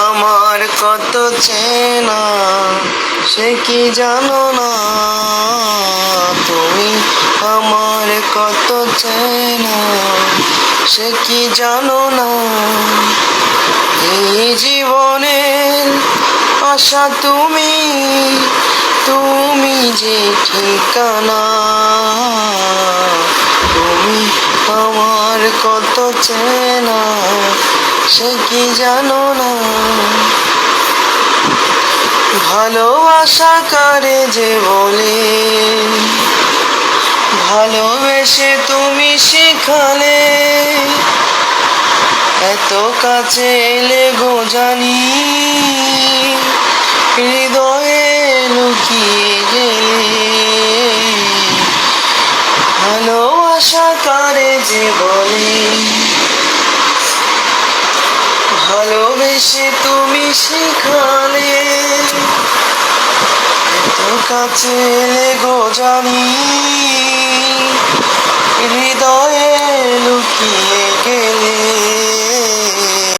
আমার কত চেনা সে কি জানো না, তুমি আমার কত চেনা সে কি জানো না। এই জীবনের আশা তুমি, তুমি যে ঠিকানা, তুমি আমার কত চেনা সে কি জানো না। ভালোবাসা কারে যে বলে, ভালোবেসে তুমি শিখালে, এত কাছে এলে গো জানি, হৃদয়ে লুকিয়ে গেলে। ভালোবাসা কারে যে বলে, ভালোবেসে তুমি শিখালে, এত কাছে এলে গো জানি।